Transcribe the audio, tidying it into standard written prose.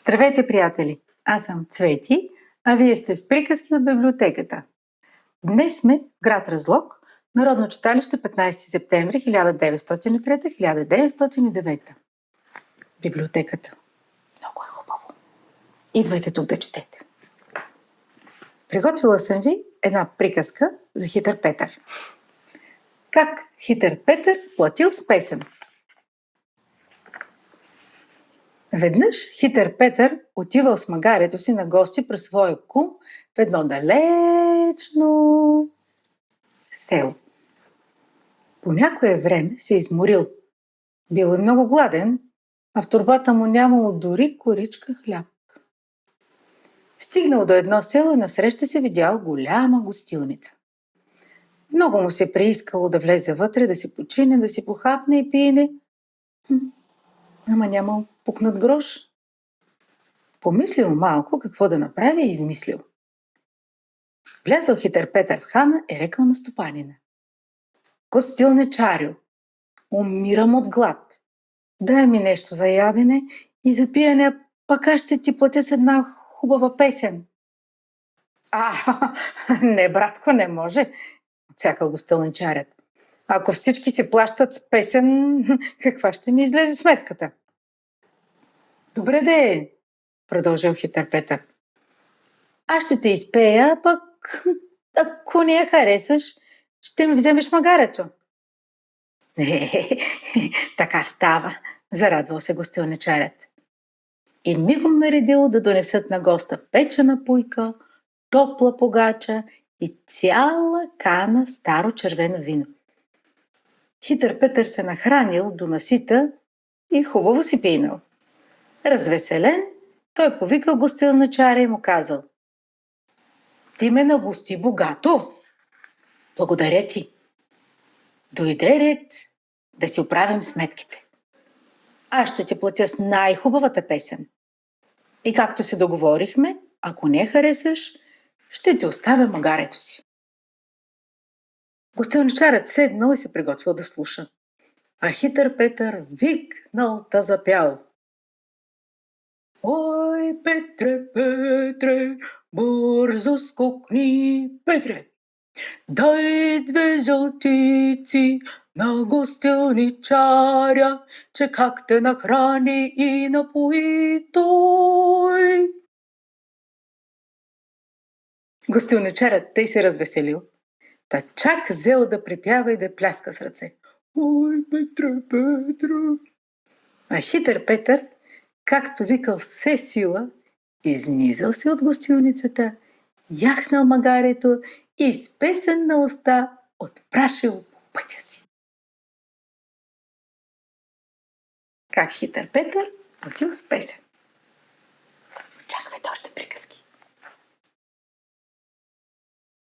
Здравейте, приятели! Аз съм Цвети, а вие сте с приказки от библиотеката. Днес сме в град Разлог, Народно читалище 15 септември 1903-1909. Библиотеката. Много е хубаво. Идвайте тук да четете. Приготвила съм ви една приказка за хитър Петър. Как хитър Петър платил с песен? Веднъж хитър Петър отивал с магарето си на гости при своя кум в едно далечно село. По някое време се изморил. Бил е много гладен, а в торбата му нямало дори коричка хляб. Стигнал до едно село и насреща се видял голяма гостилница. Много му се приискало да влезе вътре, да си почине, да си похапне и пиене. Ама нямал пукнат грош. Помислил малко какво да направи и измислил. Влязъл хитър Петър в хана и рекал на стопанина: „Гостилничарю, умирам от глад. Дай ми нещо за ядене и за пиене, пък аз ще ти платя с една хубава песен.“ Не, братко, не може, отсякал гостилничарят. Ако всички се плащат с песен, каква ще ми излезе сметката? Добре де, продължил хитър Петър. Аз ще те изпея, пък ако не я харесаш, ще ми вземеш магарето. Така става, зарадвал се гостилничарят. И мигом наредил да донесат на госта печена пуйка, топла погача и цяла кана старо червено вино. Хитър Петър се нахранил до насита и хубаво си пинал. Развеселен, той повикал гостилничаря и му казал: „Ти ме нагости богато. Благодаря ти. Дойде ред да си оправим сметките. Аз ще ти платя с най-хубавата песен. И както се договорихме, ако не харесаш, ще ти оставя магарето си.“ Гостилничарят седнал и се приготвил да слуша. А хитър Петър викнал та запял: „Ой, Петре, Петре, бързо скокни, Петре! Дай 2 жълтици на гостилничаря, че как те нахрани и напои той.“ Гостилничарят тъй се развеселил, та чак взел да припява и да пляска с ръце. „Ой, Петре, Петре!“ А хитър Петър, както викал все сила, изнизал се от гостилницата, яхнал магарето и с песен на уста отпрашил по пътя си. Как хитър Петър платил с песен.